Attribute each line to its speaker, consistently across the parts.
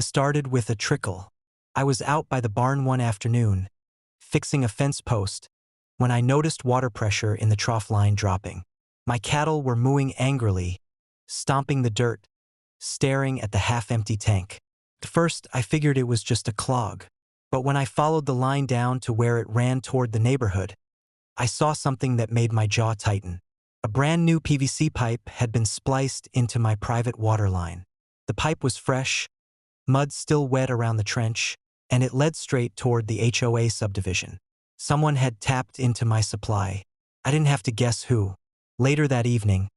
Speaker 1: started with a trickle. I was out by the barn one afternoon, fixing a fence post, when I noticed water pressure in the trough line dropping. My cattle were mooing angrily, stomping the dirt, staring at the half-empty tank. At first, I figured it was just a clog. But when I followed the line down to where it ran toward the neighborhood, I saw something that made my jaw tighten. A brand new PVC pipe had been spliced into my private water line. The pipe was fresh, mud still wet around the trench, and it led straight toward the HOA subdivision. Someone had tapped into my supply. I didn't have to guess who. Later that evening,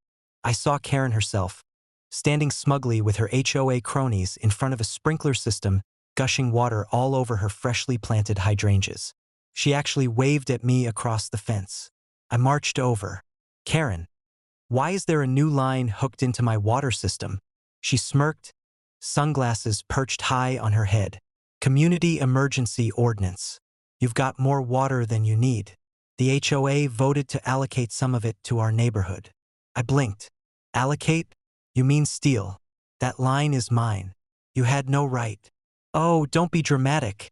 Speaker 1: I saw Karen herself, standing smugly with her HOA cronies in front of a sprinkler system, gushing water all over her freshly planted hydrangeas. She actually waved at me across the fence. I marched over. "Karen, why is there a new line hooked into my water system?" She smirked, sunglasses perched high on her head. "Community emergency ordinance. You've got more water than you need. The HOA voted to allocate some of it to our neighborhood." I blinked. "Allocate? You mean steal? That line is mine. You had no right." "Oh, don't be dramatic,"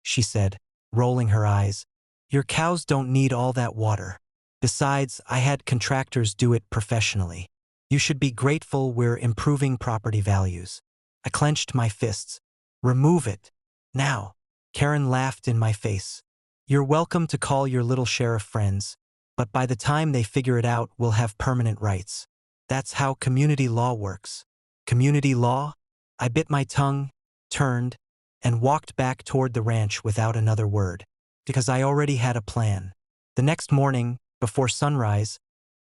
Speaker 1: she said, rolling her eyes. "Your cows don't need all that water. Besides, I had contractors do it professionally. You should be grateful we're improving property values." I clenched my fists. "Remove it. Now." Karen laughed in my face. "You're welcome to call your little sheriff friends, but by the time they figure it out, we'll have permanent rights. That's how community law works." "Community law?" I bit my tongue, turned, and walked back toward the ranch without another word, because I already had a plan. The next morning, before sunrise,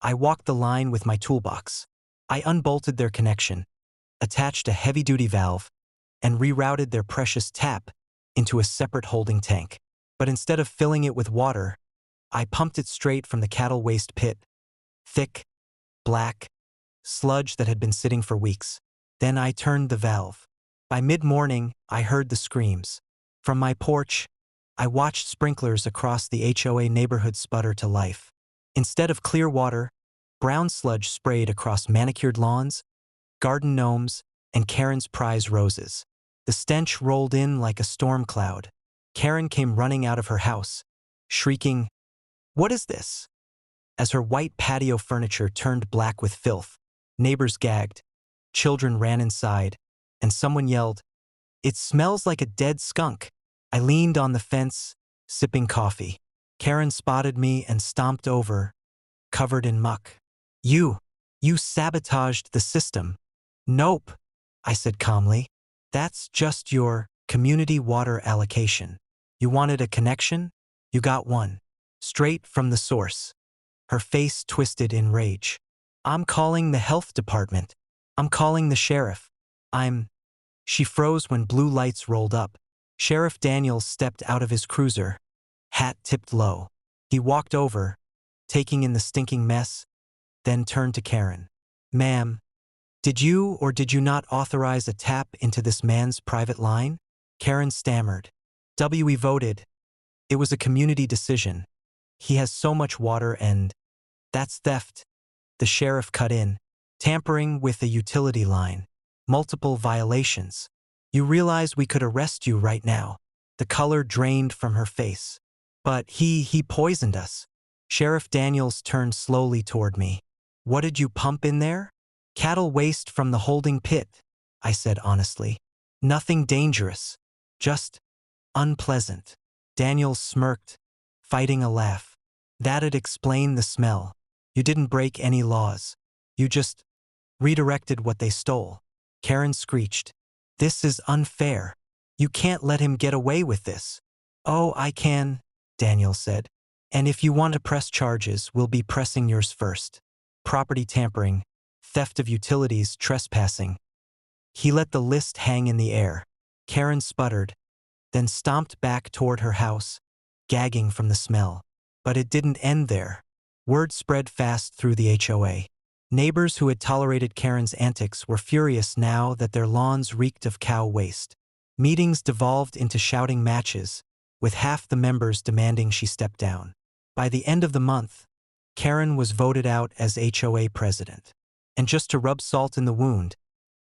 Speaker 1: I walked the line with my toolbox. I unbolted their connection, attached a heavy-duty valve, and rerouted their precious tap into a separate holding tank. But instead of filling it with water, I pumped it straight from the cattle waste pit, thick, black, sludge that had been sitting for weeks. Then I turned the valve. By mid-morning, I heard the screams. From my porch, I watched sprinklers across the HOA neighborhood sputter to life. Instead of clear water, brown sludge sprayed across manicured lawns, garden gnomes, and Karen's prize roses. The stench rolled in like a storm cloud. Karen came running out of her house, shrieking, "What is this?" As her white patio furniture turned black with filth, neighbors gagged, children ran inside, and someone yelled, "It smells like a dead skunk." I leaned on the fence, sipping coffee. Karen spotted me and stomped over, covered in muck. You sabotaged the system." "Nope," I said calmly. "That's just your community water allocation. You wanted a connection? You got one. Straight from the source." Her face twisted in rage. "I'm calling the health department. I'm calling the sheriff. She froze when blue lights rolled up. Sheriff Daniels stepped out of his cruiser, hat tipped low. He walked over, taking in the stinking mess, then turned to Karen. "Ma'am, did you or did you not authorize a tap into this man's private line?" Karen stammered. "We voted. It was a community decision. He has so much water and that's theft." The sheriff cut in. "Tampering with a utility line. Multiple violations. You realize we could arrest you right now." The color drained from her face. "But he poisoned us." Sheriff Daniels turned slowly toward me. "What did you pump in there?" "Cattle waste from the holding pit," I said honestly. "Nothing dangerous. Just unpleasant." Daniels smirked, fighting a laugh. "That'd explain the smell. You didn't break any laws. You just redirected what they stole." Karen screeched. "This is unfair. You can't let him get away with this." "Oh, I can," Daniel said. "And if you want to press charges, we'll be pressing yours first. Property tampering, theft of utilities, trespassing." He let the list hang in the air. Karen sputtered, then stomped back toward her house, gagging from the smell. But it didn't end there. Word spread fast through the HOA. Neighbors who had tolerated Karen's antics were furious now that their lawns reeked of cow waste. Meetings devolved into shouting matches, with half the members demanding she step down. By the end of the month, Karen was voted out as HOA president. And just to rub salt in the wound,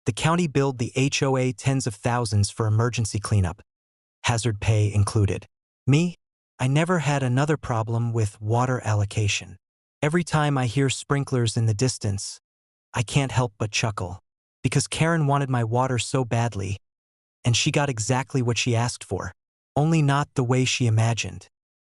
Speaker 1: The county billed the HOA tens of thousands for emergency cleanup, hazard pay included. Me? I never had another problem with water allocation. Every time I hear sprinklers in the distance, I can't help but chuckle. Because Karen wanted my water so badly, and she got exactly what she asked for, only not the way she imagined.